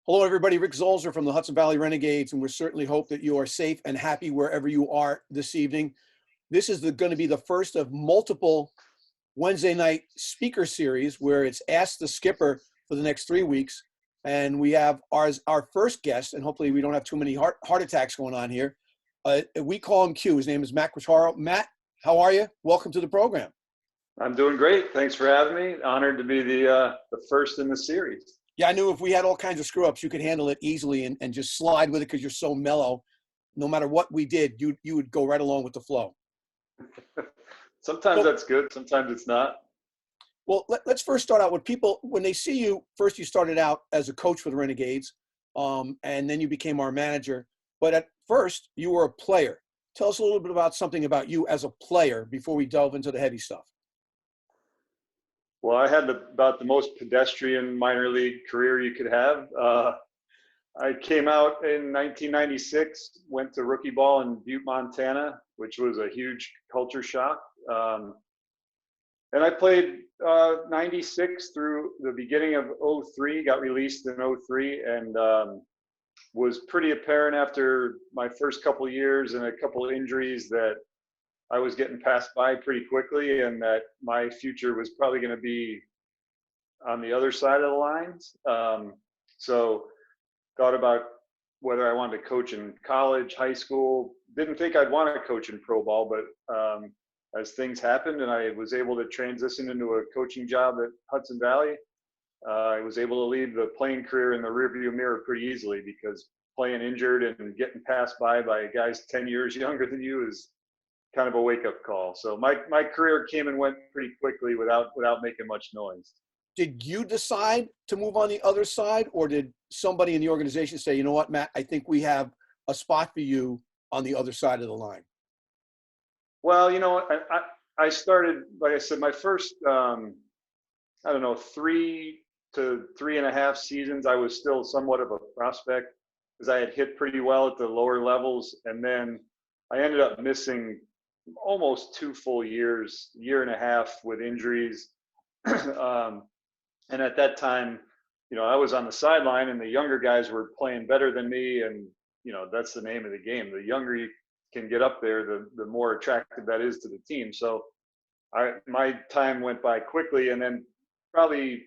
Hello, everybody. Rick Zolzer from the Hudson Valley Renegades, and we certainly hope that you are safe and happy wherever you are this evening. This is going to be the first of multiple Wednesday night speaker series where it's Ask the Skipper for the next 3 weeks. And we have our first guest, and hopefully we don't have too many heart attacks going on here. We call him Q. His name is Matt Quatraro. Matt, how are you? Welcome to the program. I'm doing great. Thanks for having me. Honored to be the first in the series. Yeah, I knew if we had all kinds of screw-ups, you could handle it easily and just slide with it because you're so mellow. No matter what we did, you would go right along with the flow. Sometimes that's good. Sometimes it's not. Well, let's first start out with people. When they see you, first you started out as a coach for the Renegades, and then you became our manager. But at first, you were a player. Tell us a little bit about something about you as a player before we delve into the heavy stuff. Well, I had about the most pedestrian minor league career you could have. I came out in 1996, went to rookie ball in Butte, Montana, which was a huge culture shock. And I played 96 through the beginning of 03, got released in 03, and was pretty apparent after my first couple of years and a couple of injuries that I was getting passed by pretty quickly and that my future was probably going to be on the other side of the lines. So thought about whether I wanted to coach in college, high school. Didn't think I'd want to coach in pro ball, but as things happened and I was able to transition into a coaching job at Hudson Valley, I was able to leave the playing career in the rearview mirror pretty easily because playing injured and getting passed by guys 10 years younger than you is kind of a wake-up call. So my career came and went pretty quickly without making much noise. Did you decide to move on the other side, or did somebody in the organization say, you know what, Matt, I think we have a spot for you on the other side of the line? Well, you know, I started, like I said, my first, 3 to 3.5 seasons, I was still somewhat of a prospect because I had hit pretty well at the lower levels. And then I ended up missing almost 2 full years, 1.5 with injuries. And at that time, you know, I was on the sideline and the younger guys were playing better than me. And, you know, that's the name of the game. The younger you can get up there, the more attractive that is to the team. So my time went by quickly. And then probably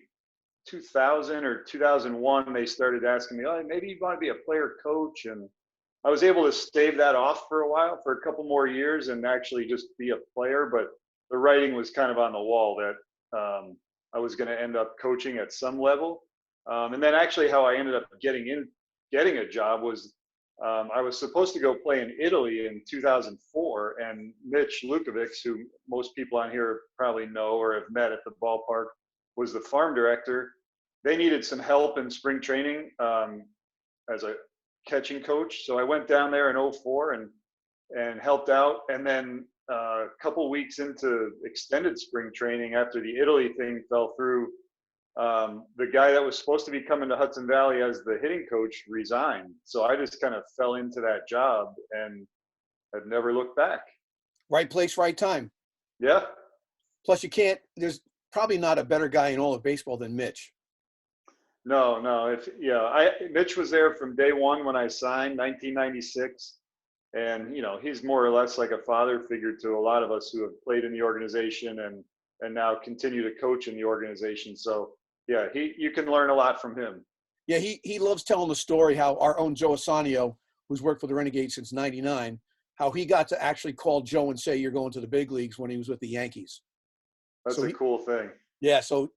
2000 or 2001, they started asking me, oh, maybe you want to be a player coach. And I was able to stave that off for a while, for a couple more years, and actually just be a player. But the writing was kind of on the wall that I was going to end up coaching at some level. And then actually how I ended up getting a job was I was supposed to go play in Italy in 2004. And Mitch Lukovic, who most people on here probably know or have met at the ballpark, was the farm director. They needed some help in spring training as a catching coach. So I went down there in 04 and helped out. And then a couple weeks into extended spring training, after the Italy thing fell through, the guy that was supposed to be coming to Hudson Valley as the hitting coach resigned. So I just kind of fell into that job and have never looked back. Right place, right time. Yeah. Plus there's probably not a better guy in all of baseball than Mitch. No. Mitch was there from day one when I signed, 1996. And, you know, he's more or less like a father figure to a lot of us who have played in the organization and now continue to coach in the organization. So, yeah, you can learn a lot from him. Yeah, he loves telling the story how our own Joe Asanio, who's worked for the Renegades since 99, how he got to actually call Joe and say, you're going to the big leagues when he was with the Yankees. That's a cool thing. Yeah, so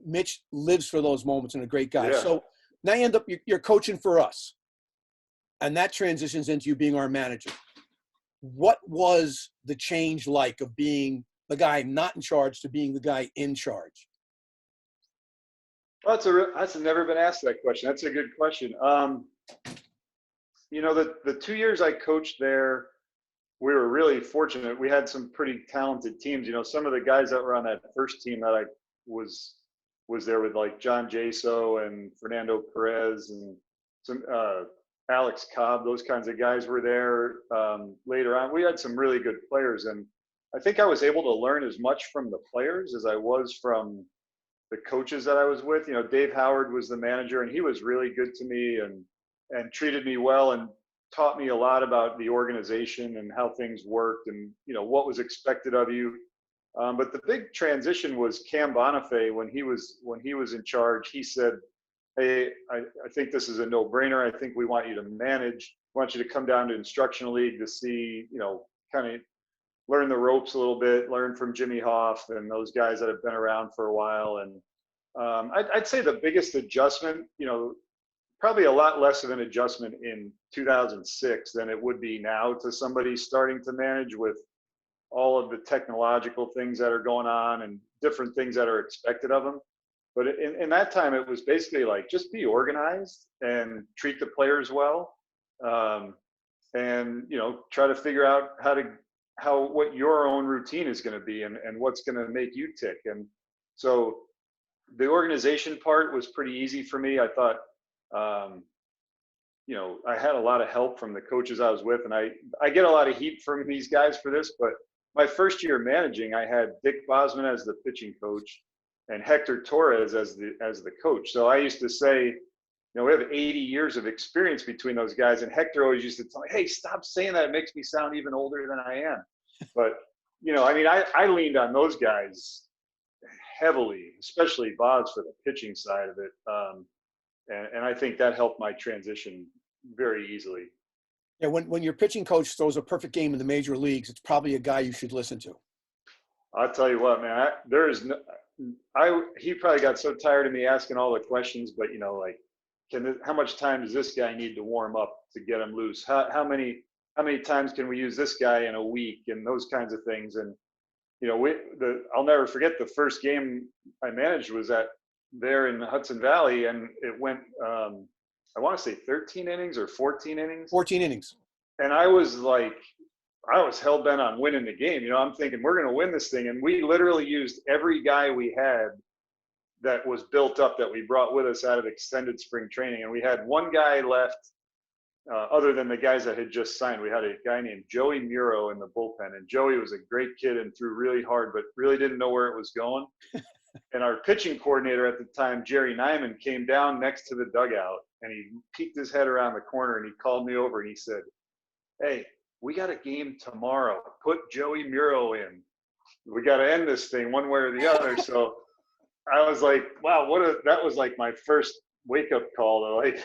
Mitch lives for those moments and a great guy. Yeah. So now you end up, you're coaching for us. And that transitions into you being our manager. What was the change like of being the guy not in charge to being the guy in charge? Well, that's never been asked that question. That's a good question. You know, the 2 years I coached there, we were really fortunate. We had some pretty talented teams. You know, some of the guys that were on that first team that I was there with, like John Jaso and Fernando Perez and some Alex Cobb, those kinds of guys were there later on. We had some really good players, and I think I was able to learn as much from the players as I was from the coaches that I was with. You know, Dave Howard was the manager, and he was really good to me and treated me well and taught me a lot about the organization and how things worked and, you know, what was expected of you. But the big transition was Cam Bonifay when he was in charge. He said, "Hey, I think this is a no-brainer. I think we want you to manage. We want you to come down to instructional league to see, you know, kind of learn the ropes a little bit, learn from Jimmy Hoff and those guys that have been around for a while." And I'd say the biggest adjustment, you know, probably a lot less of an adjustment in 2006 than it would be now to somebody starting to manage with all of the technological things that are going on and different things that are expected of them. But in that time, it was basically like just be organized and treat the players well, um, and you know try to figure out what your own routine is going to be and what's going to make you tick. And so the organization part was pretty easy for me. I thought, um, you know, I had a lot of help from the coaches I was with, and I get a lot of heat from these guys for this, but my first year managing, I had Dick Bosman as the pitching coach and Hector Torres as the coach. So I used to say, you know, we have 80 years of experience between those guys, and Hector always used to tell me, "Hey, stop saying that. It makes me sound even older than I am." But you know, I mean, I leaned on those guys heavily, especially Boz for the pitching side of it, and I think that helped my transition very easily. Yeah, when your pitching coach throws a perfect game in the major leagues, it's probably a guy you should listen to. I'll tell you what, man. There is no, he probably got so tired of me asking all the questions, but you know, like, how much time does this guy need to warm up to get him loose? How many times can we use this guy in a week, and those kinds of things. And you know, I'll never forget the first game I managed was there in the Hudson Valley, and it went, I want to say 13 innings or 14 innings. 14 innings. And I was like, I was hell bent on winning the game. You know, I'm thinking we're going to win this thing. And we literally used every guy we had that was built up that we brought with us out of extended spring training. And we had one guy left, other than the guys that had just signed. We had a guy named Joey Muro in the bullpen. And Joey was a great kid and threw really hard, but really didn't know where it was going. And our pitching coordinator at the time, Jerry Nyman, came down next to the dugout and he peeked his head around the corner and he called me over and he said, "Hey, we got a game tomorrow. Put Joey Muro in. We got to end this thing one way or the other." So I was like, wow, that was like my first wake up call to like,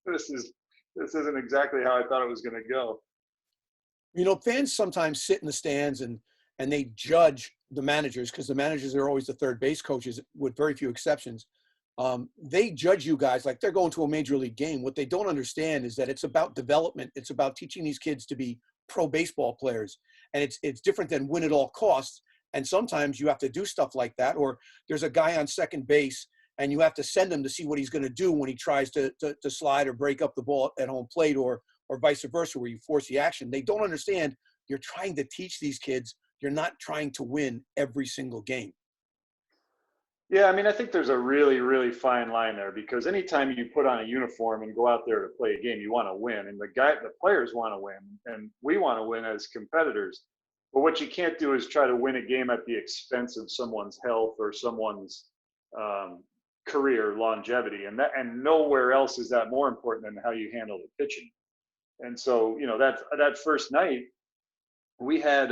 this isn't exactly how I thought it was going to go. You know, fans sometimes sit in the stands and they judge the managers because the managers are always the third base coaches with very few exceptions. They judge you guys like they're going to a major league game. What they don't understand is that it's about development. It's about teaching these kids to be pro baseball players. And it's different than win at all costs. And sometimes you have to do stuff like that, or there's a guy on second base and you have to send him to see what he's going to do when he tries to slide or break up the ball at home plate or vice versa, where you force the action. They don't understand you're trying to teach these kids. You're not trying to win every single game. Yeah, I mean, I think there's a really, really fine line there because anytime you put on a uniform and go out there to play a game, you want to win, and the players want to win, and we want to win as competitors. But what you can't do is try to win a game at the expense of someone's health or someone's career longevity, and nowhere else is that more important than how you handle the pitching. And so, you know, that first night, we had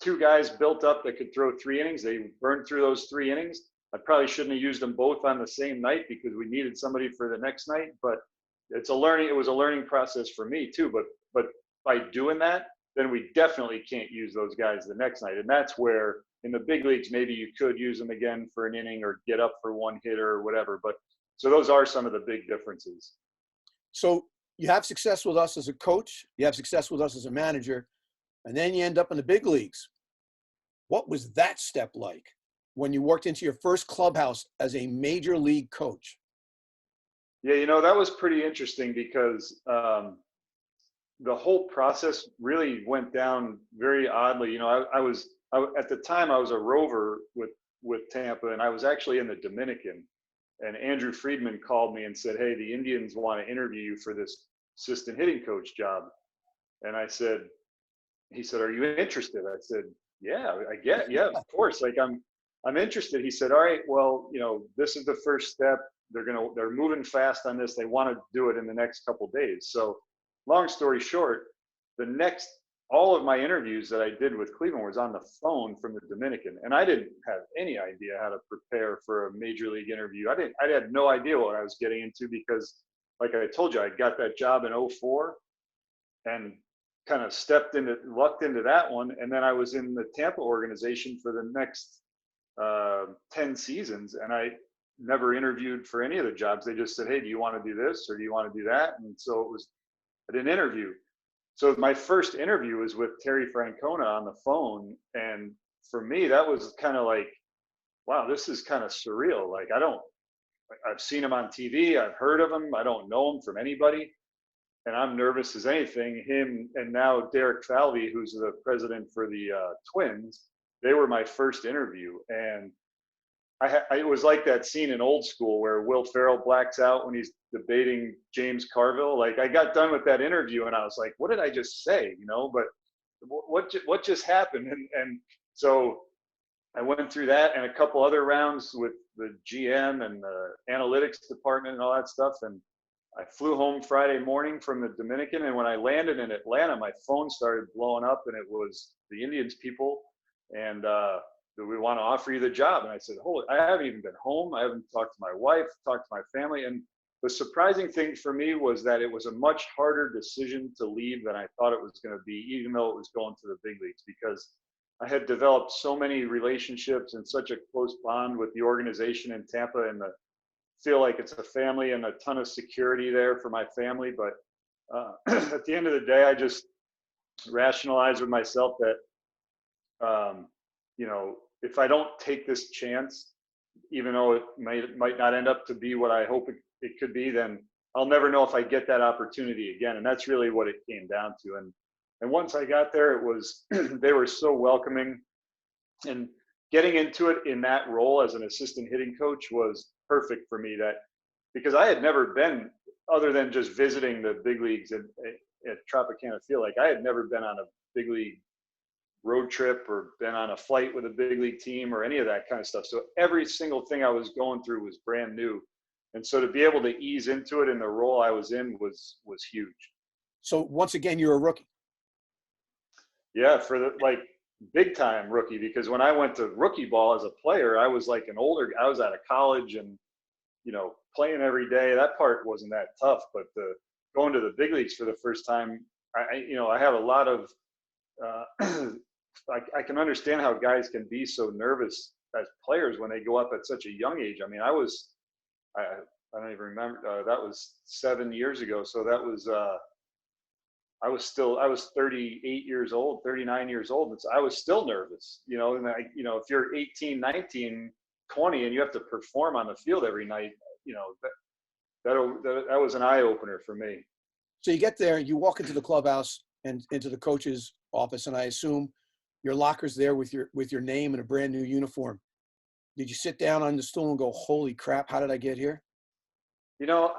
two guys built up that could throw 3 innings. They burned through those 3 innings. I probably shouldn't have used them both on the same night because we needed somebody for the next night. But it was a learning process for me too. But by doing that, then we definitely can't use those guys the next night. And that's where in the big leagues, maybe you could use them again for an inning or get up for one hitter or whatever. But so those are some of the big differences. So you have success with us as a coach, you have success with us as a manager, and then you end up in the big leagues. What was that step like when you worked into your first clubhouse as a major league coach? Yeah, you know, that was pretty interesting because the whole process really went down very oddly. You know, at the time I was a rover with Tampa, and I was actually in the Dominican. And Andrew Friedman called me and said, "Hey, the Indians want to interview you for this assistant hitting coach job." And he said, "Are you interested?" I said, "Yeah, yeah, of course. Like I'm interested. He said, all right, well, this is the first step. They're moving fast on this. They want to do it in the next couple of days. So long story short, all of my interviews that I did with Cleveland was on the phone from the Dominican. And I didn't have any idea how to prepare for a major league interview. I had no idea what I was getting into because, like I told you, I got that job in '04 and kind of lucked into that one. And then I was in the Tampa organization for the next 10 seasons. And I never interviewed for any of the jobs. They just said, hey, do you want to do this or do you want to do that? And so I didn't interview. So my first interview was with Terry Francona on the phone. And for me, that was kind of like, wow, this is kind of surreal. Like, I've seen him on TV. I've heard of him. I don't know him from anybody. And I'm nervous as anything. Him and now Derek Falvey, who's the president for the Twins, they were my first interview. And it was like that scene in Old School where Will Ferrell blacks out when he's debating James Carville. Like, I got done with that interview and I was like, what did I just say? But what just happened? And so I went through that and a couple other rounds with the GM and the analytics department and all that stuff. And I flew home Friday morning from the Dominican. And when I landed in Atlanta, my phone started blowing up and it was the Indians people. And, do we want to offer you the job? And I said, hold it. I haven't even been home. I haven't talked to my wife, talked to my family. And the surprising thing for me was that it was a much harder decision to leave than I thought it was going to be, even though it was going to the big leagues, because I had developed so many relationships and such a close bond with the organization in Tampa, and feel like it's a family and a ton of security there for my family. But at the end of the day, I just rationalized with myself that, if I don't take this chance, even though it might not end up to be what I hope it could be, then I'll never know if I get that opportunity again. And that's really what it came down to. And once I got there, it was, they were so welcoming, and getting into it in that role as an assistant hitting coach was perfect for me, because I had never been, other than just visiting the big leagues at Tropicana Field, like I had never been on a big league road trip or been on a flight with a big league team or any of that kind of stuff. So every single thing I was going through was brand new. And so to be able to ease into it in the role I was in was huge. So once again, you're a rookie. Yeah, for the big time rookie, because when I went to rookie ball as a player, I was like I was out of college and, playing every day. That part wasn't that tough, but going to the big leagues for the first time, I have a lot of, I can understand how guys can be so nervous as players when they go up at such a young age. I mean, I don't even remember, that was 7 years ago. So that was, I was 38 years old, 39 years old. And so I was still nervous, and if you're 18, 19, 20, and you have to perform on the field every night, that was an eye opener for me. So you get there, you walk into the clubhouse and into the coach's office, and I assume your locker's there with your name and a brand new uniform. Did you sit down on the stool and go, holy crap, how did I get here? You know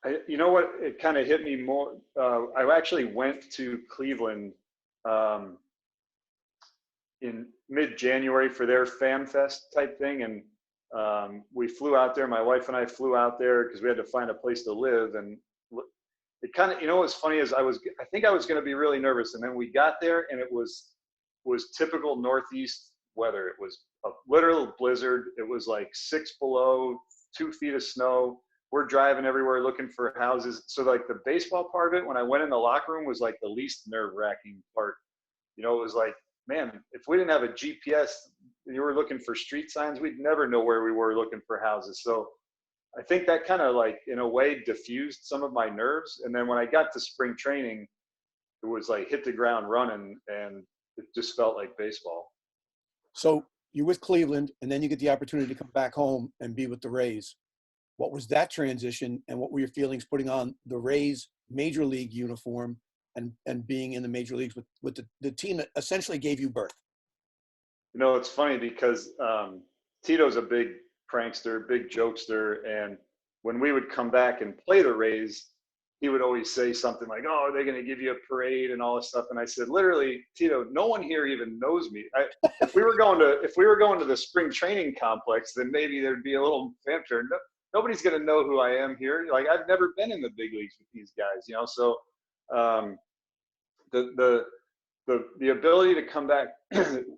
what? It kind of hit me more. I actually went to Cleveland in mid-January for their Fan Fest type thing, and we flew out there. My wife and I flew out there because we had to find a place to live. And it kind of, what's funny is I think I was going to be really nervous, and then we got there, and it was typical Northeast weather. It was a literal blizzard. It was like 6 below, 2 feet of snow. We're driving everywhere looking for houses. So like the baseball part of it, when I went in the locker room, was like the least nerve-wracking part. It was like, man, if we didn't have a GPS, you were looking for street signs, we'd never know where we were looking for houses. So I think that kind of like, in a way, diffused some of my nerves. And then when I got to spring training, it was like hit the ground running, and it just felt like baseball. So you're with Cleveland, and then you get the opportunity to come back home and be with the Rays. What was that transition, and what were your feelings putting on the Rays major league uniform and being in the major leagues with the team that essentially gave you birth? It's funny because Tito's a big prankster, big jokester, and when we would come back and play the Rays, he would always say something like, "Oh, are they going to give you a parade and all this stuff?" And I said, "Literally, Tito, no one here even knows me. If we were going to the spring training complex, then maybe there'd be a little fanfare. No, nobody's going to know who I am here. Like I've never been in the big leagues with these guys, you know." So um, the ability to come back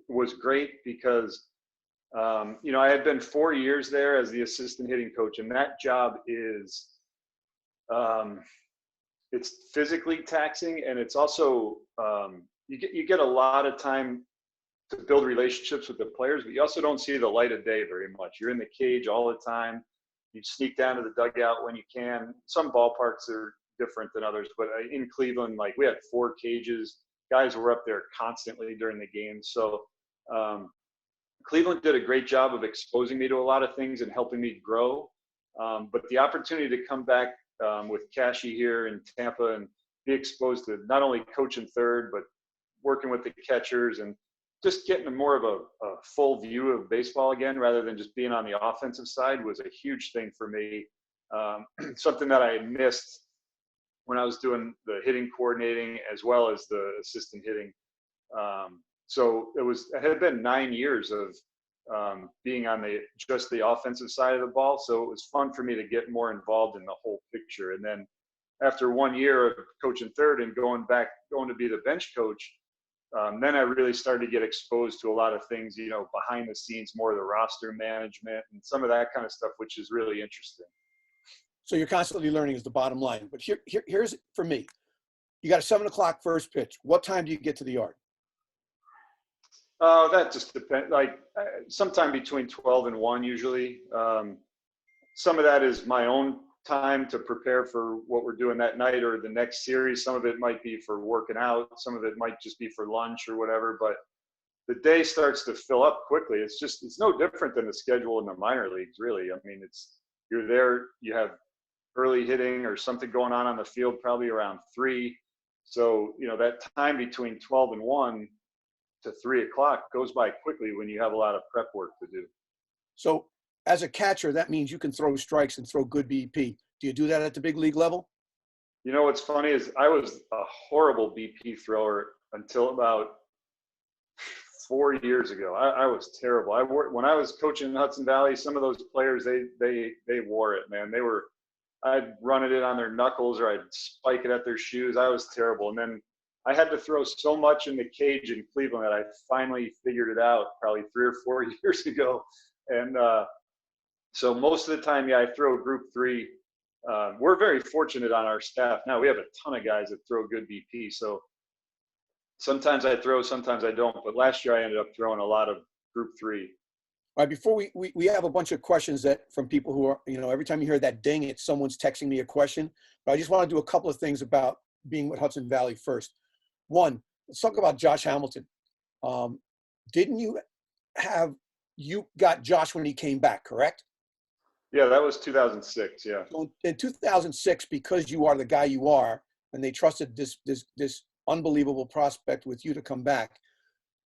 was great because I had been 4 years there as the assistant hitting coach, and that job is um, it's physically taxing, and it's also you get a lot of time to build relationships with the players, but you also don't see the light of day very much. You're in the cage all the time. You sneak down to the dugout when you can. Some ballparks are different than others, but in Cleveland, like we had 4 cages. Guys were up there constantly during the game. So um, Cleveland did a great job of exposing me to a lot of things and helping me grow. But the opportunity to come back with Cashy here in Tampa and be exposed to not only coaching third, but working with the catchers and just getting more of a full view of baseball again, rather than just being on the offensive side, was a huge thing for me. Something that I had missed when I was doing the hitting coordinating as well as the assistant hitting. So it had been 9 years of being on just the offensive side of the ball. So it was fun for me to get more involved in the whole picture. And then after 1 year of coaching third and going to be the bench coach, then I really started to get exposed to a lot of things, behind the scenes, more of the roster management and some of that kind of stuff, which is really interesting. So you're constantly learning is the bottom line. But here's for me. You got a 7:00 first pitch. What time do you get to the yard? That just depends. Like sometime between 12 and 1 usually. Some of that is my own time to prepare for what we're doing that night or the next series. Some of it might be for working out. Some of it might just be for lunch or whatever. But the day starts to fill up quickly. It's no different than the schedule in the minor leagues, really. I mean, you're there, you have early hitting or something going on the field probably around 3. So, that time between 12 and 1 to 3:00 goes by quickly when you have a lot of prep work to do. So as a catcher, that means you can throw strikes and throw good BP. Do you do that at the big league level? What's funny is I was a horrible BP thrower until about 4 years ago. I was terrible. When I was coaching in Hudson Valley, some of those players, they wore it, man. I'd run it in on their knuckles or I'd spike it at their shoes. I was terrible. And then I had to throw so much in the cage in Cleveland that I finally figured it out probably 3 or 4 years ago. And so most of the time, I throw group 3. We're very fortunate on our staff now. We have a ton of guys that throw good BP. So sometimes I throw, sometimes I don't. But last year I ended up throwing a lot of group 3. All right, before we have a bunch of questions from people who are, every time you hear that ding, it's someone's texting me a question. But I just want to do a couple of things about being with Hudson Valley first. One, let's talk about Josh Hamilton. Didn't you got Josh when he came back, correct? Yeah, that was 2006. Yeah. So in 2006, because you are the guy you are, and they trusted this unbelievable prospect with you to come back.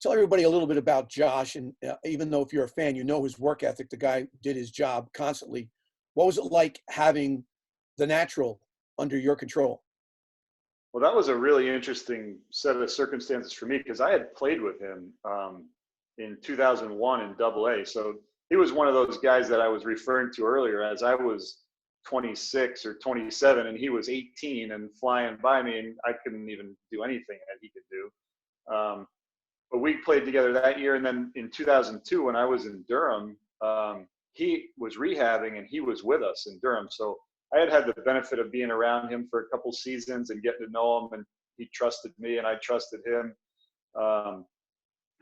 Tell everybody a little bit about Josh, and even though if you're a fan, his work ethic. The guy did his job constantly. What was it like having the natural under your control? Well, that was a really interesting set of circumstances for me because I had played with him in 2001 in Double-A. So he was one of those guys that I was referring to earlier, as I was 26 or 27 and he was 18 and flying by me, and I couldn't even do anything that he could do. But we played together that year. And then in 2002, when I was in Durham, he was rehabbing and he was with us in Durham. So I had the benefit of being around him for a couple seasons and getting to know him, and he trusted me and I trusted him.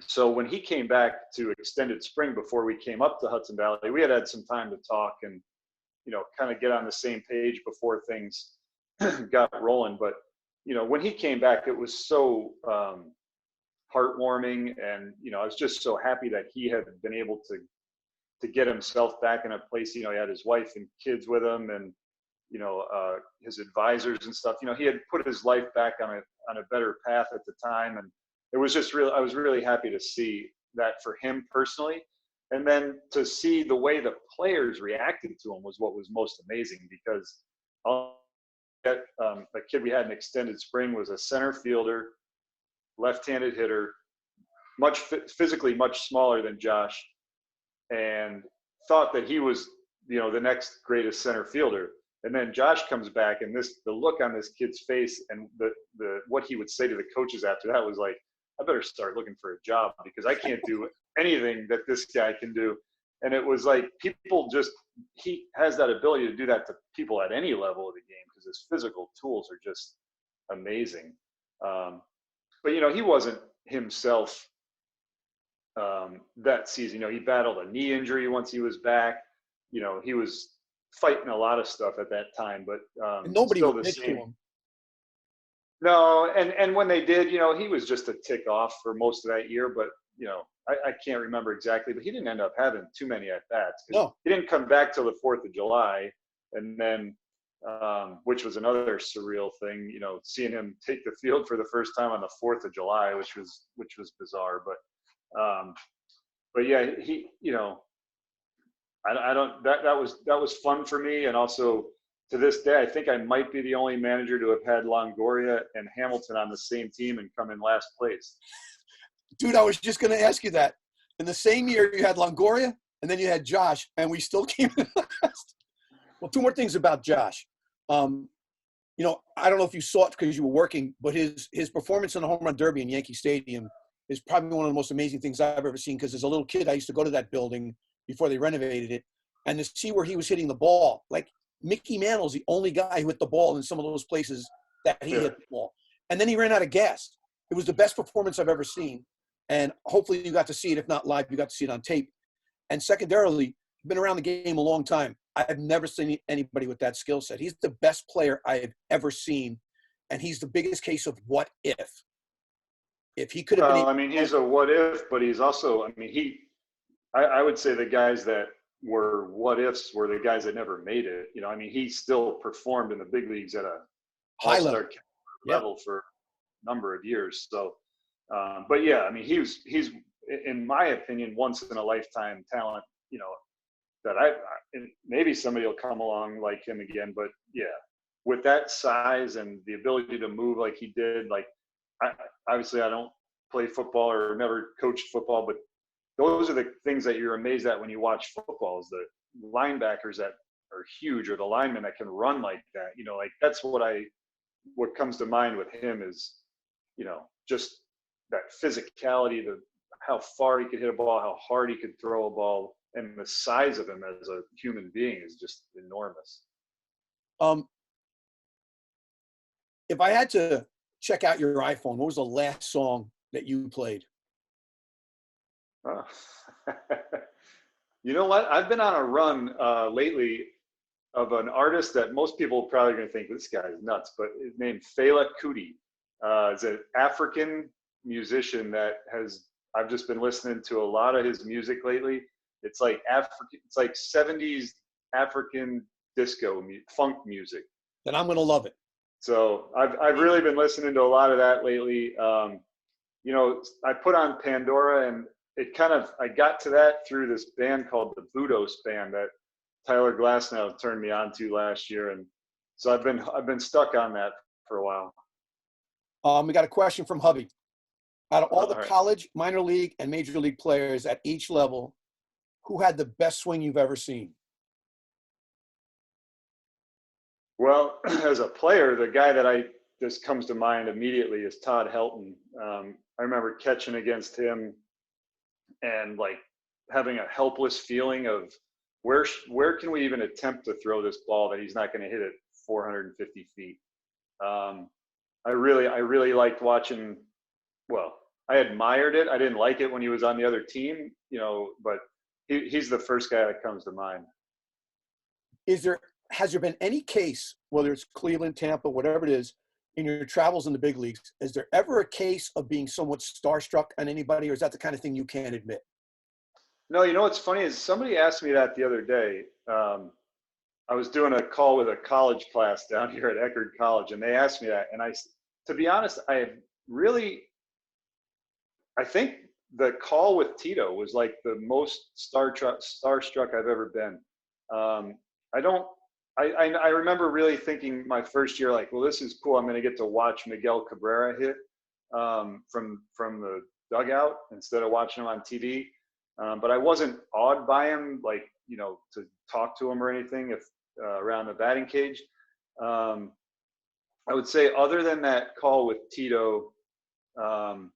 So when he came back to extended spring before we came up to Hudson Valley, we had some time to talk and, kind of get on the same page before things got rolling. But, when he came back, it was so heartwarming. And, I was just so happy that he had been able to get himself back in a place. He had his wife and kids with him, and his advisors and stuff. He had put his life back on a better path at the time, and it was just I was really happy to see that for him personally, and then to see the way the players reacted to him was what was most amazing, because a kid we had in extended spring was a center fielder, left-handed hitter, physically much smaller than Josh, and thought that he was, the next greatest center fielder. And then Josh comes back, and the look on this kid's face, and the what he would say to the coaches after that was like, I better start looking for a job because I can't do anything that this guy can do. And it was like he has that ability to do that to people at any level of the game because his physical tools are just amazing. But he wasn't himself that season. He battled a knee injury once he was back. He was fighting a lot of stuff at that time, but And nobody still would the pitch to same. him. No, and when they did, he was just a tick off for most of that year. But I can't remember exactly, but he didn't end up having too many at bats because No. he didn't come back till the 4th of July, and then which was another surreal thing. Seeing him take the field for the first time on the 4th of July, which was bizarre. But yeah, he I don't that was fun for me, and also to this day, I think I might be the only manager to have had Longoria and Hamilton on the same team and come in last place. Dude, I was just going to ask you that. In the same year, you had Longoria, and then you had Josh, and we still came in last. Well, two more things about Josh. I don't know if you saw it because you were working, but his performance in the Home Run Derby in Yankee Stadium is probably one of the most amazing things I've ever seen because as a little kid, I used to go to that building before they renovated it, and to see where he was hitting the ball, like Mickey Mantle's the only guy who hit the ball in some of those places that he hit the ball. And then he ran out of gas. It was the best performance I've ever seen. And hopefully you got to see it. If not live, you got to see it on tape. And secondarily, been around the game a long time. I've never seen anybody with that skill set. He's the best player I have ever seen. And he's the biggest case of what if. If he could have been. He's a what if, but he's also, I would say the guys that were what ifs were the guys that never made it. He still performed in the big leagues at a High all-star level for a number of years. So, but yeah, he's in my opinion once in a lifetime talent. That maybe somebody will come along like him again. But yeah, with that size and the ability to move like he did, obviously I don't play football or never coached football, but those are the things that you're amazed at when you watch football is the linebackers that are huge or the linemen that can run like that. That's what comes to mind with him is, just that physicality, how far he could hit a ball, how hard he could throw a ball, and the size of him as a human being is just enormous. If I had to check out your iPhone, what was the last song that you played? Oh. You know what? I've been on a run lately of an artist that most people are probably going to think this guy is nuts, but his name Fela Kuti. Is an African musician that I've just been listening to a lot of his music lately. It's like it's like 70s African disco funk music. Then I'm going to love it. So I've really been listening to a lot of that lately. I put on Pandora, and I got to that through this band called the Budos Band that Tyler Glasnow turned me on to last year, and so I've been stuck on that for a while. We got a question from Hubby. Out of all the right. college, minor league, and major league players at each level, who had the best swing you've ever seen? Well, as a player, the guy that just comes to mind immediately is Todd Helton. I remember catching against him and having a helpless feeling of where can we even attempt to throw this ball that he's not going to hit it 450 feet. I really liked watching. Well, I admired it. I didn't like it when he was on the other team, but he's the first guy that comes to mind. Has there been any case, whether it's Cleveland, Tampa, whatever it is, in your travels in the big leagues, is there ever a case of being somewhat starstruck on anybody, or is that the kind of thing you can't admit? No, what's funny is somebody asked me that the other day. I was doing a call with a college class down here at Eckerd College, and they asked me that. And to be honest, I think the call with Tito was like the most starstruck I've ever been. I remember really thinking my first year, like, well, this is cool. I'm going to get to watch Miguel Cabrera hit from the dugout instead of watching him on TV. But I wasn't awed by him, like, to talk to him or anything if around the batting cage. I would say other than that call with Tito, um,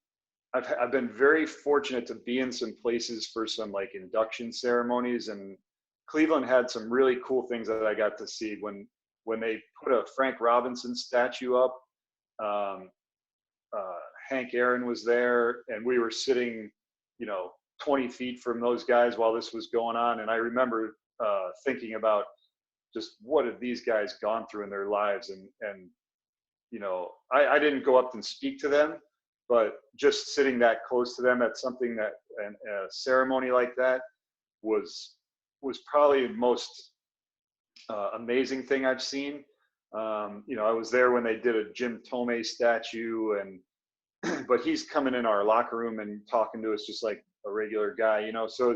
I've been very fortunate to be in some places for some like induction ceremonies, and Cleveland had some really cool things that I got to see when they put a Frank Robinson statue up. Um, Hank Aaron was there, and we were sitting, 20 feet from those guys while this was going on. And I remember thinking about just what have these guys gone through in their lives, and I didn't go up and speak to them, but just sitting that close to them at something that and a ceremony like that was probably the most amazing thing I've seen. I was there when they did a Jim Tomei statue, and but he's coming in our locker room and talking to us just like a regular guy, So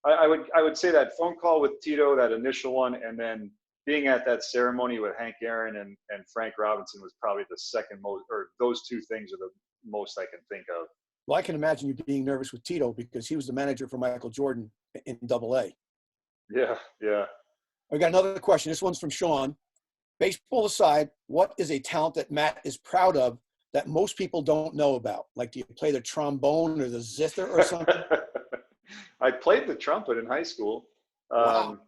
I would say that phone call with Tito, that initial one, and then being at that ceremony with Hank Aaron and Frank Robinson was probably the second most, or those two things are the most I can think of. Well, I can imagine you being nervous with Tito because he was the manager for Michael Jordan in AA. Yeah, yeah. I got another question. This one's from Sean. Baseball aside, what is a talent that Matt is proud of that most people don't know about? Like, do you play the trombone or the zither or something? I played the trumpet in high school. Wow.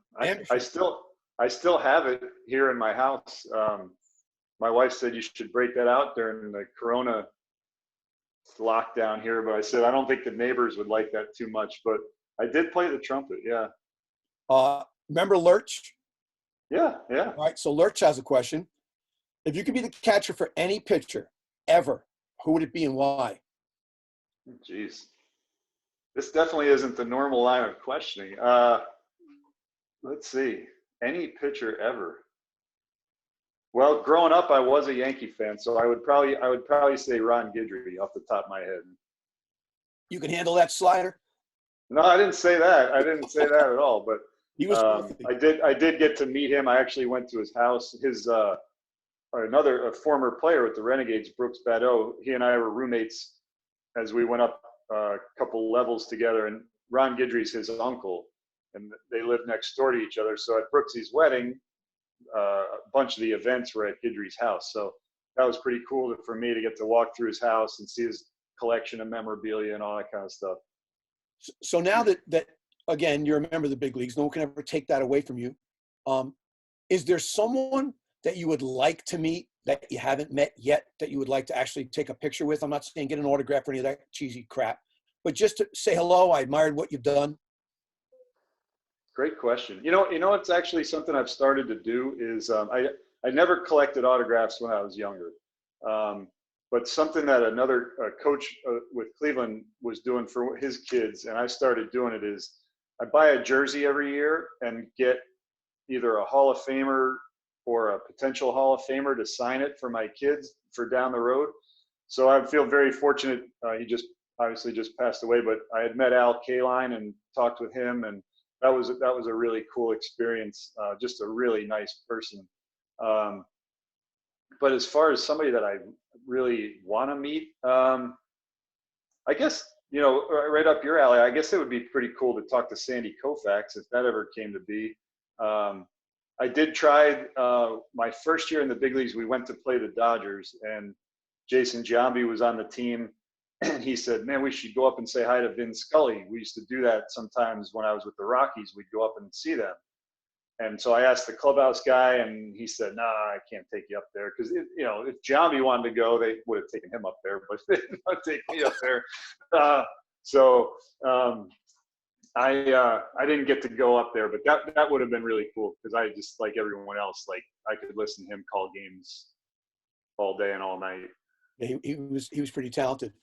I still have it here in my house. My wife said you should break that out during the Corona lockdown here, but I said I don't think the neighbors would like that too much. But I did play the trumpet. Yeah. Remember Lurch? Yeah. Yeah. All right. So Lurch has a question. If you could be the catcher for any pitcher ever, who would it be and why? Jeez. This definitely isn't the normal line of questioning. Let's see. Any pitcher ever. Well, growing up, I was a Yankee fan, so I would probably say Ron Guidry off the top of my head. You can handle that slider? No, I didn't say that. I didn't say that at all. But He was I did get to meet him. I actually went to his house. His a former player with the Renegades, Brooks Badeau. He and I were roommates as we went up a couple levels together. And Ron Guidry's his uncle, and they lived next door to each other. So at Brooksy's wedding, a bunch of the events were at Guidry's house. So that was pretty cool for me to get to walk through his house and see his collection of memorabilia and all that kind of stuff. So now that again, you're a member of the big leagues, no one can ever take that away from you. Is there someone that you would like to meet that you haven't met yet that you would like to actually take a picture with? I'm not saying get an autograph or any of that cheesy crap, but just to say hello. I admired what you've done. Great question. It's actually something I've started to do is I never collected autographs when I was younger. But something that another coach with Cleveland was doing for his kids, and I started doing it, is I buy a jersey every year and get either a Hall of Famer or a potential Hall of Famer to sign it for my kids for down the road. So I feel very fortunate. He just obviously just passed away, but I had met Al Kaline and talked with him, and that was a really cool experience. Just a really nice person. But as far as somebody that I really want to meet, I guess, right up your alley, I guess it would be pretty cool to talk to Sandy Koufax if that ever came to be. I did try my first year in the big leagues. We went to play the Dodgers, and Jason Giambi was on the team. And he said, man, we should go up and say hi to Vin Scully. We used to do that sometimes when I was with the Rockies. We'd go up and see them. And so I asked the clubhouse guy, and he said, nah, I can't take you up there. Because, if Giambi wanted to go, they would have taken him up there, but they didn't want to take me up there. I didn't get to go up there, but that would have been really cool, because I just, like everyone else, like I could listen to him call games all day and all night. Yeah, he was pretty talented.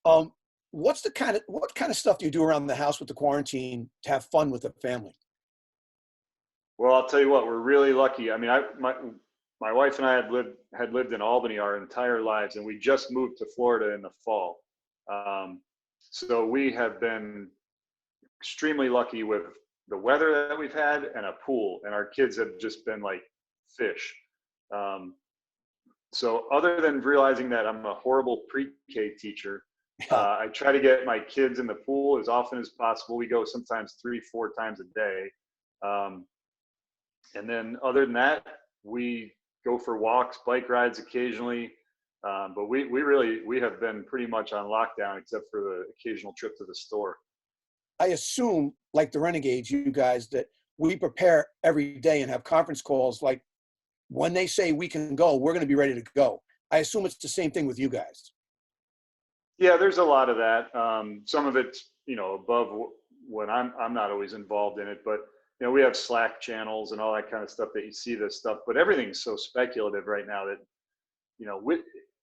What kind of stuff do you do around the house with the quarantine to have fun with the family? Well, I'll tell you what, we're really lucky. I mean, my wife and I had lived in Albany our entire lives, and we just moved to Florida in the fall. So we have been extremely lucky with the weather that we've had and a pool, and our kids have just been like fish. Um, so other than realizing that I'm a horrible pre-K teacher, Yeah. I try to get my kids in the pool as often as possible. We go sometimes 3, 4 times a day. Um, and then other than that, we go for walks, bike rides occasionally. But we have been pretty much on lockdown except for the occasional trip to the store. I assume, like the Renegades, you guys, that we prepare every day and have conference calls. Like when they say we can go, we're going to be ready to go. I assume it's the same thing with you guys. Yeah, there's a lot of that. Some of it's above when I'm not always involved in it, but we have Slack channels and all that kind of stuff that you see this stuff. But everything's so speculative right now that with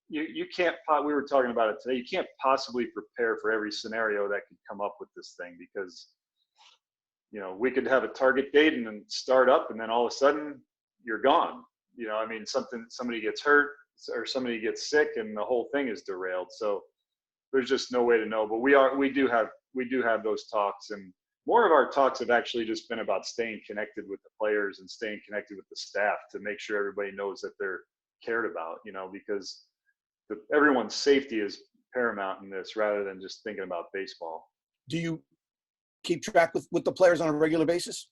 you can't. We were talking about it today. You can't possibly prepare for every scenario that could come up with this thing because we could have a target date and then start up, and then all of a sudden you're gone. I mean, somebody gets hurt or somebody gets sick, and the whole thing is derailed. So there's just no way to know. But we do have those talks, and more of our talks have actually just been about staying connected with the players and staying connected with the staff to make sure everybody knows that they're cared about. Because everyone's safety is paramount in this, rather than just thinking about baseball. Do you keep track with the players on a regular basis?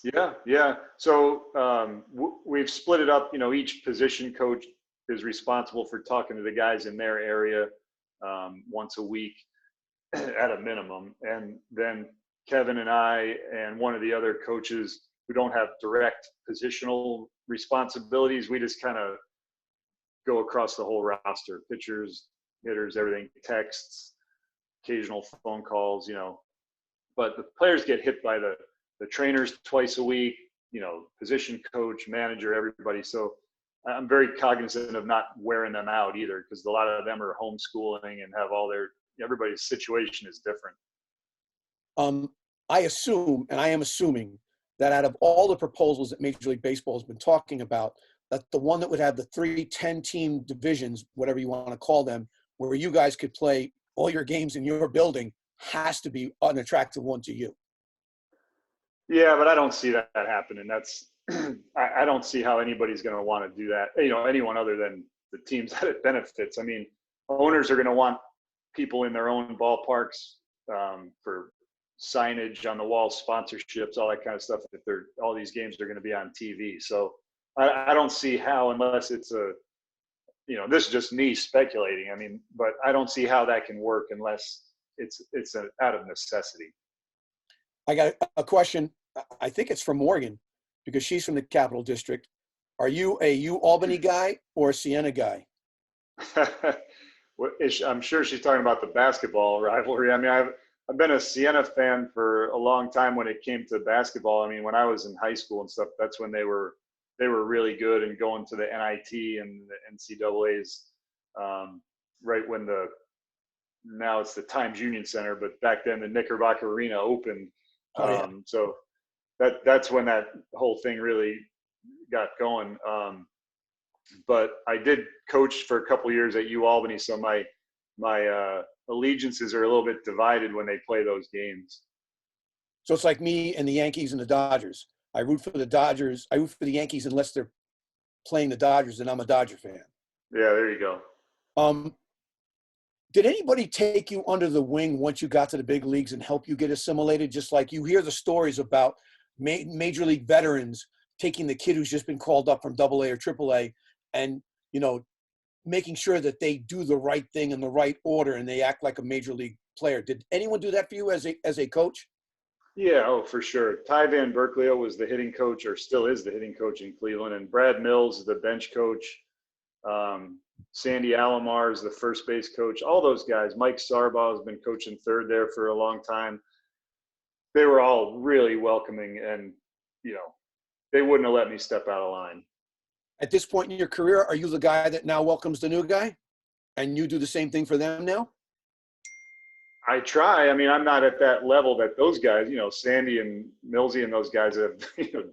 Yeah. So we've split it up. Each position coach is responsible for talking to the guys in their area once a week at a minimum. And then Kevin and I and one of the other coaches who don't have direct positional responsibilities, we just kind of go across the whole roster, pitchers, hitters, everything, texts, occasional phone calls, but the players get hit by the trainers twice a week, position coach, manager, everybody. So I'm very cognizant of not wearing them out either, because a lot of them are homeschooling and have everybody's situation is different. I assume, and I am assuming, that out of all the proposals that Major League Baseball has been talking about, that the one that would have the 3 10-team divisions, whatever you want to call them, where you guys could play all your games in your building, has to be an attractive one to you. Yeah, but I don't see that happening. That's I don't see how anybody's going to want to do that. Anyone other than the teams that it benefits. I mean, owners are going to want people in their own ballparks for signage on the wall, sponsorships, all that kind of stuff. If all these games are going to be on TV, so I don't see how, unless it's this is just me speculating. I mean, but I don't see how that can work unless it's out of necessity. I got a question. I think it's from Morgan, because she's from the Capital District. Are you a Albany guy or a Siena guy? I'm sure she's talking about the basketball rivalry. I mean, I've been a Siena fan for a long time when it came to basketball. I mean, when I was in high school and stuff, that's when they were really good and going to the NIT and the NCAA's. Right when now it's the Times Union Center, but back then the Knickerbocker Arena opened. Oh, yeah. So that's when that whole thing really got going. But I did coach for a couple of years at UAlbany, so my allegiances are a little bit divided when they play those games. So it's like me and the Yankees and the Dodgers. I root for the Dodgers. I root for the Yankees unless they're playing the Dodgers, and I'm a Dodger fan. Yeah, there you go. Did anybody take you under the wing once you got to the big leagues and help you get assimilated? Just like you hear the stories about major league veterans taking the kid who's just been called up from AA or AAA and, making sure that they do the right thing in the right order and they act like a major league player. Did anyone do that for you as a coach? Yeah, oh, for sure. Ty Van Berkeley was the hitting coach, or still is the hitting coach in Cleveland, and Brad Mills is the bench coach. Sandy Alomar is the first base coach. All those guys. Mike Sarbaugh has been coaching third there for a long time. They were all really welcoming, and they wouldn't have let me step out of line. At this point in your career, are you the guy that now welcomes the new guy, and you do the same thing for them now? I try. I mean, I'm not at that level that those guys, Sandy and Millsy and those guys have,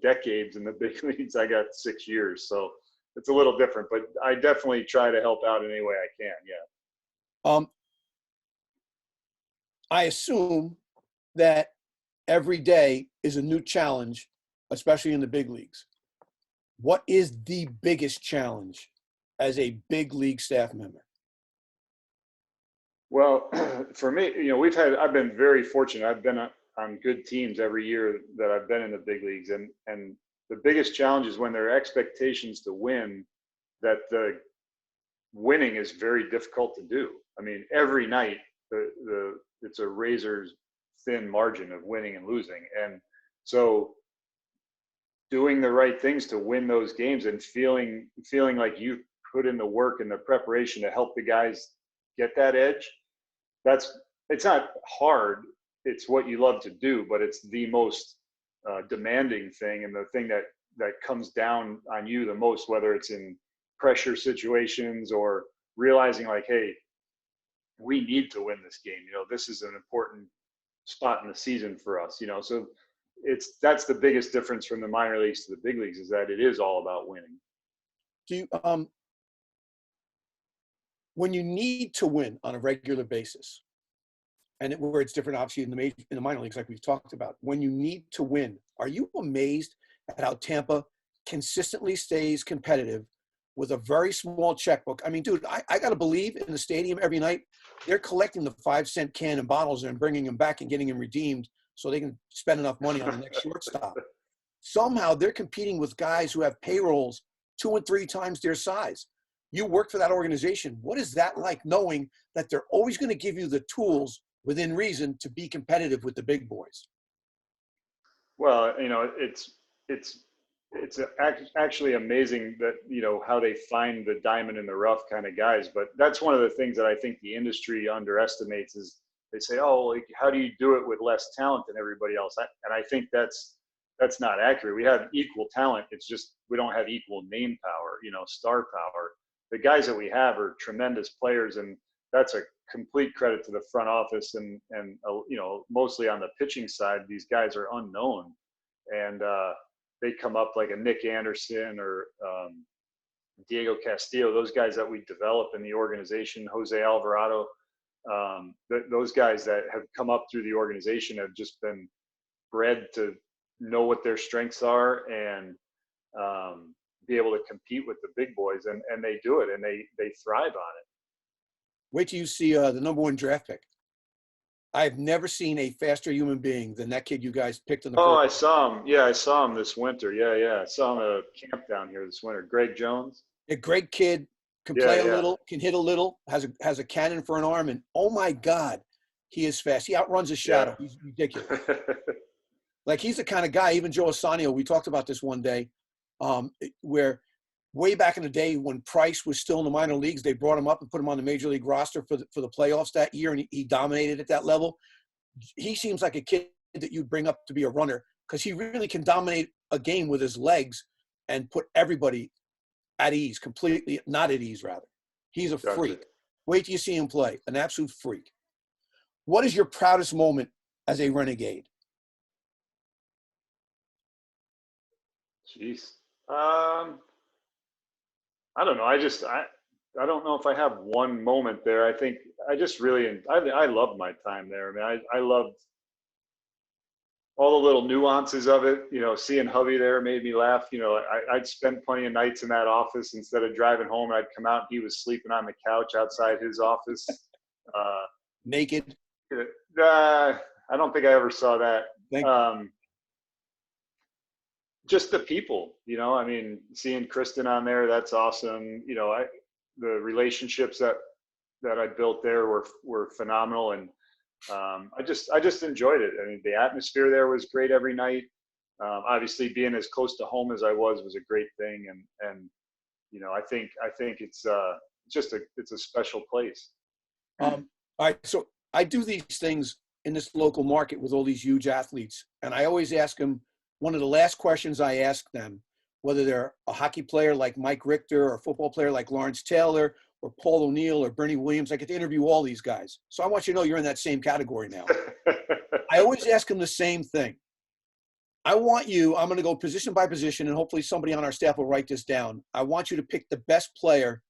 decades in the big leagues. I got 6 years, so it's a little different. But I definitely try to help out in any way I can. Yeah. I assume that every day is a new challenge, especially in the big leagues. What is the biggest challenge as a big league staff member? Well, for me, I've been very fortunate. I've been on good teams every year that I've been in the big leagues, and the biggest challenge is when there are expectations to win, that the winning is very difficult to do. I mean, every night it's a razor's thin margin of winning and losing, and so doing the right things to win those games and feeling like you put in the work and the preparation to help the guys get that edge. It's not hard. It's what you love to do, but it's the most demanding thing, and the thing that comes down on you the most, whether it's in pressure situations or realizing like, hey, we need to win this game. This is an important spot in the season for us. So that's the biggest difference from the minor leagues to the big leagues, is that it is all about winning. Do you, when you need to win on a regular basis, and where it's different, obviously, in the minor leagues, like we've talked about, when you need to win, are you amazed at how Tampa consistently stays competitive with a very small checkbook? I mean, dude, I got to believe in the stadium every night, they're collecting the 5-cent can and bottles and bringing them back and getting them redeemed so they can spend enough money on the next shortstop. Somehow they're competing with guys who have payrolls 2 and 3 times their size. You work for that organization. What is that like, knowing that they're always going to give you the tools within reason to be competitive with the big boys? Well, it's actually amazing that how they find the diamond in the rough kind of guys. But that's one of the things that I think the industry underestimates, is they say, oh, like, how do you do it with less talent than everybody else? And I think that's not accurate. We have equal talent. It's just we don't have equal name power, star power. The guys that we have are tremendous players, and that's a complete credit to the front office and mostly on the pitching side. These guys are unknown, and they come up like a Nick Anderson or Diego Castillo, those guys that we develop in the organization, Jose Alvarado. Those guys that have come up through the organization have just been bred to know what their strengths are and be able to compete with the big boys, and they do it, and they thrive on it. Wait till you see the #1 draft pick. I've never seen a faster human being than that kid you guys picked in the Oh, I first. saw him. Yeah, I saw him this winter. Yeah. I saw him at a camp down here this winter. Greg Jones. A great kid, can Yeah, play a yeah. little, can hit a little, has a cannon for an arm, and oh my God, he is fast. He outruns his shadow. Yeah. He's ridiculous. Like, he's the kind of guy, even Joe Assanio, we talked about this one day, where way back in the day when Price was still in the minor leagues, they brought him up and put him on the major league roster for the playoffs that year, and he dominated at that level. He seems like a kid that you'd bring up to be a runner, because he really can dominate a game with his legs and put everybody at ease, completely not at ease, rather. He's a Gotcha. freak. Wait till you see him play, an absolute freak. What is your proudest moment as a Renegade? Jeez. I don't know. I don't know if I have one moment there. I think I just really, I loved my time there. I mean, I loved all the little nuances of it. Seeing hubby there made me laugh. I'd spend plenty of nights in that office. Instead of driving home, I'd come out and he was sleeping on the couch outside his office. Naked? I don't think I ever saw that. Just the people, I mean, seeing Kristen on there, that's awesome. The relationships that I built there were phenomenal. And I just enjoyed it. I mean, the atmosphere there was great every night. Obviously being as close to home as I was a great thing. And I think it's it's a special place. All right. So I do these things in this local market with all these huge athletes. And I always ask them, one of the last questions I ask them, whether they're a hockey player like Mike Richter or a football player like Lawrence Taylor or Paul O'Neill or Bernie Williams, I get to interview all these guys. So I want you to know you're in that same category now. I always ask them the same thing. I'm going to go position by position, and hopefully somebody on our staff will write this down. I want you to pick the best player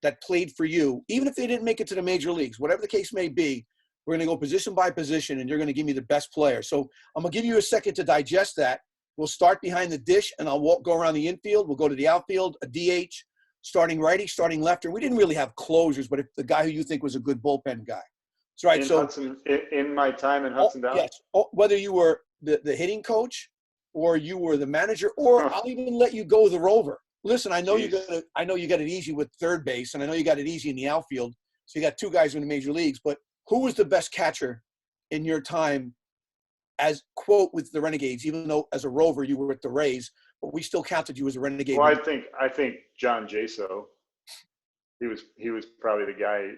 that played for you, even if they didn't make it to the major leagues, whatever the case may be. We're going to go position by position, and you're going to give me the best player. So I'm going to give you a second to digest that. We'll start behind the dish, and I'll go around the infield. We'll go to the outfield, a DH, starting righty, starting lefter. We didn't really have closers, but if the guy who you think was a good bullpen guy. That's right. In So Hudson, in my time in Hudson Valley? yes, whether you were the hitting coach or you were the manager, or I'll even let you go the rover. Listen, I know you got it easy with third base, and I know you got it easy in the outfield. So you got two guys in the major leagues. But who was the best catcher in your time, as quote with the Renegades? Even though as a rover you were at the Rays, but we still counted you as a Renegade. Well, I think John Jaso. He was probably the guy.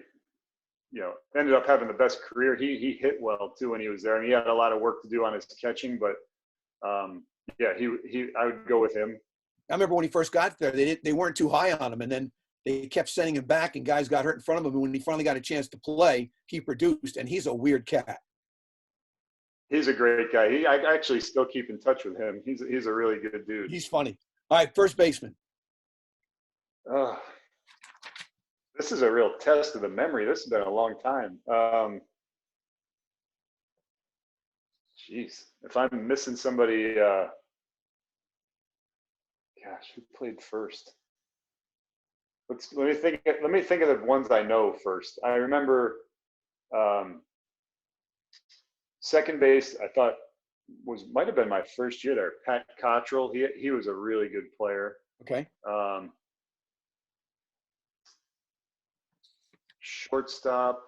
You know, ended up having the best career. He hit well too when he was there, and he had a lot of work to do on his catching. But yeah, I would go with him. I remember when he first got there, they weren't too high on him, and then they kept sending him back, and guys got hurt in front of him. And when he finally got a chance to play, he produced, and he's a weird cat. He's a great guy. I actually still keep in touch with him. He's a really good dude. He's funny. All right, first baseman. This is a real test of the memory. This has been a long time. Jeez, if I'm missing somebody, gosh, who played first? Let me think of the ones I know first. I remember second base. I thought might have been my first year there. Pat Quatraro. He was a really good player. Okay. Shortstop.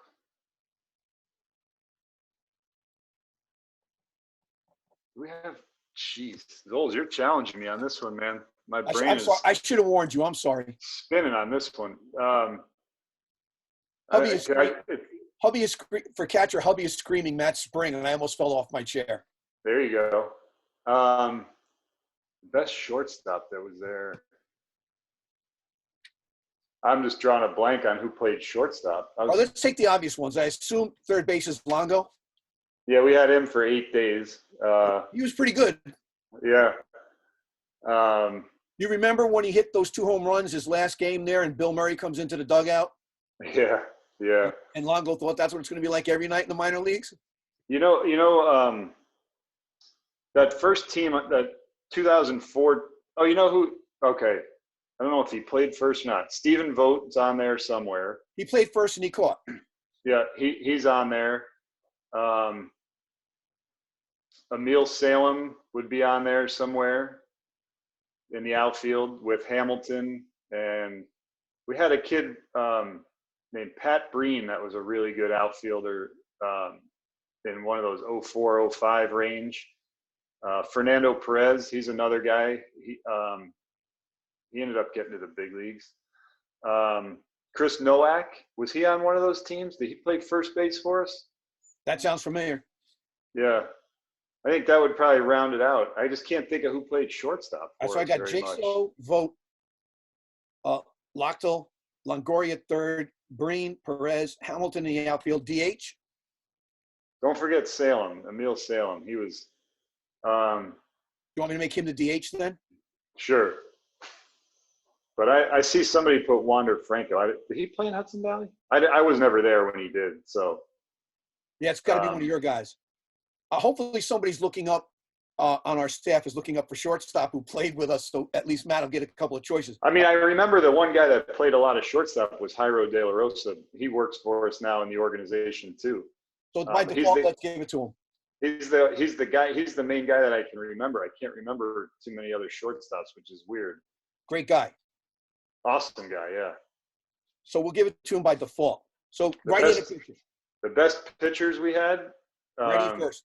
We have, jeez, Zolzer, you're challenging me on this one, man. My brain is. I should have warned you. I'm sorry. Spinning on this one. Hubby is for catcher. Hubby is screaming Matt Spring, and I almost fell off my chair. There you go. Best shortstop that was there. I'm just drawing a blank on who played shortstop. Let's take the obvious ones. I assume third base is Longo. Yeah, we had him for 8 days. He was pretty good. Yeah. You remember when he hit those 2 home runs his last game there, and Bill Murray comes into the dugout? Yeah. And Longo thought that's what it's going to be like every night in the minor leagues. You know, that first team, that 2004. Oh, you know who? Okay. I don't know if he played first or not. Stephen Vogt's on there somewhere. He played first and he caught. Yeah, he's on there. Emil Salem would be on there somewhere in the outfield with Hamilton. And we had a kid named Pat Breen that was a really good outfielder in one of those 04, 05 range. Fernando Perez, he's another guy. He ended up getting to the big leagues. Chris Nowak, was he on one of those teams? Did he play first base for us? That sounds familiar. Yeah. I think that would probably round it out. I just can't think of who played shortstop for us. So I got Jaso, Vogt, Lochtel, Longoria third, Breen, Perez, Hamilton in the outfield, DH. Don't forget Salem, Emil Salem. He was you want me to make him the DH then? Sure. But I see somebody put Wander Franco. Did he play in Hudson Valley? I was never there when he did. So. Yeah, it's got to be one of your guys. Hopefully somebody's looking up on our staff is looking up for shortstop who played with us. So at least Matt will get a couple of choices. I mean, I remember the one guy that played a lot of shortstop was Jairo De La Rosa. He works for us now in the organization too. So by default, let's give it to him. He's the main guy that I can remember. I can't remember too many other shortstops, which is weird. Great guy. Awesome guy, yeah. So we'll give it to him by default. So right-handed pitcher. The best pitchers we had. Ready first.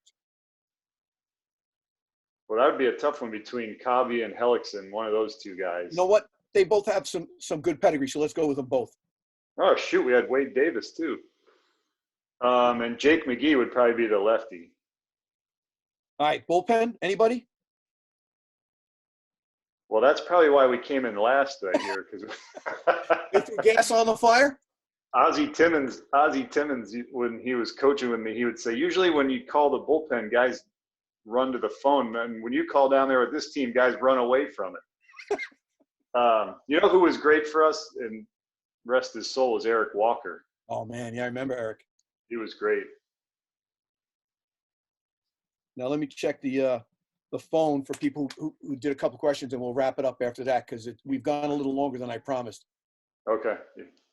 Well, that would be a tough one between Covey and Hellickson, one of those two guys. You know what? They both have some good pedigree, so let's go with them both. Oh, shoot. We had Wade Davis, too. And Jake McGee would probably be the lefty. All right. Bullpen? Anybody? Well, that's probably why we came in last that year. They threw gas on the fire? Ozzie Timmons, when he was coaching with me, he would say, usually when you call the bullpen, guys run to the phone. And when you call down there with this team, guys run away from it. You know who was great for us, and rest his soul, is Eric Walker. Oh, man. Yeah, I remember Eric. He was great. Now let me check the the phone for people who did a couple questions, and we'll wrap it up after that because we've gone a little longer than I promised. Okay.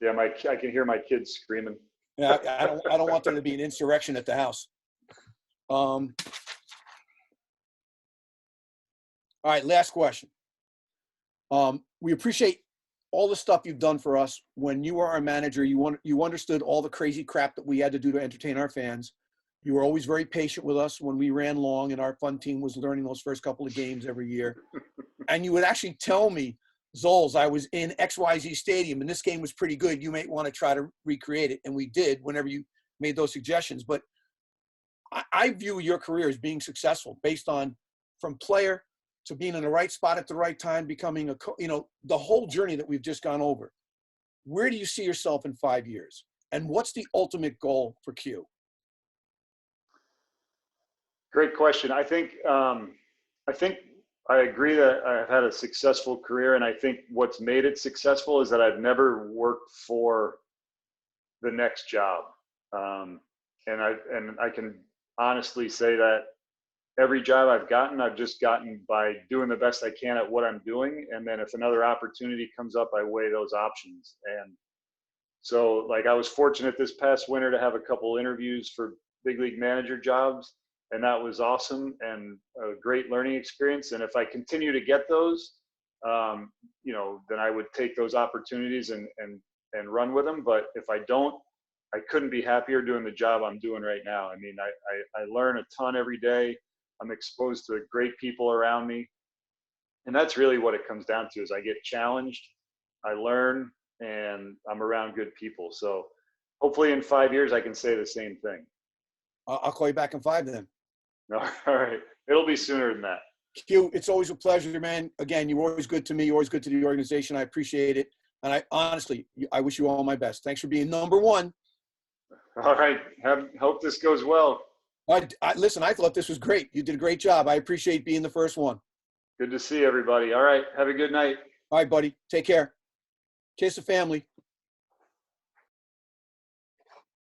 Yeah, I can hear my kids screaming. Yeah, I don't want there to be an insurrection at the house. All right, last question. We appreciate all the stuff you've done for us. When you were our manager, you understood all the crazy crap that we had to do to entertain our fans. You were always very patient with us when we ran long and our fun team was learning those first couple of games every year. And you would actually tell me, Zolz, I was in XYZ Stadium and this game was pretty good. You might want to try to recreate it. And we did whenever you made those suggestions. But I view your career as being successful based on from player to being in the right spot at the right time, becoming the whole journey that we've just gone over. Where do you see yourself in 5 years? And what's the ultimate goal for Q? Great question. I think I agree that I've had a successful career, and I think what's made it successful is that I've never worked for the next job. And I can honestly say that every job I've gotten, I've just gotten by doing the best I can at what I'm doing. And then if another opportunity comes up, I weigh those options. And so like I was fortunate this past winter to have a couple interviews for big league manager jobs. And that was awesome and a great learning experience. And if I continue to get those, then I would take those opportunities and run with them. But if I don't, I couldn't be happier doing the job I'm doing right now. I mean, I learn a ton every day. I'm exposed to great people around me. And that's really what it comes down to is I get challenged, I learn, and I'm around good people. So hopefully in 5 years, I can say the same thing. I'll call you back in 5 then. All right. It'll be sooner than that. Q, it's always a pleasure, man. Again, you're always good to me. You're always good to the organization. I appreciate it. And I wish you all my best. Thanks for being number one. All right. Hope this goes well. Listen, I thought this was great. You did a great job. I appreciate being the first one. Good to see everybody. All right. Have a good night. All right, buddy. Take care. Kiss the family.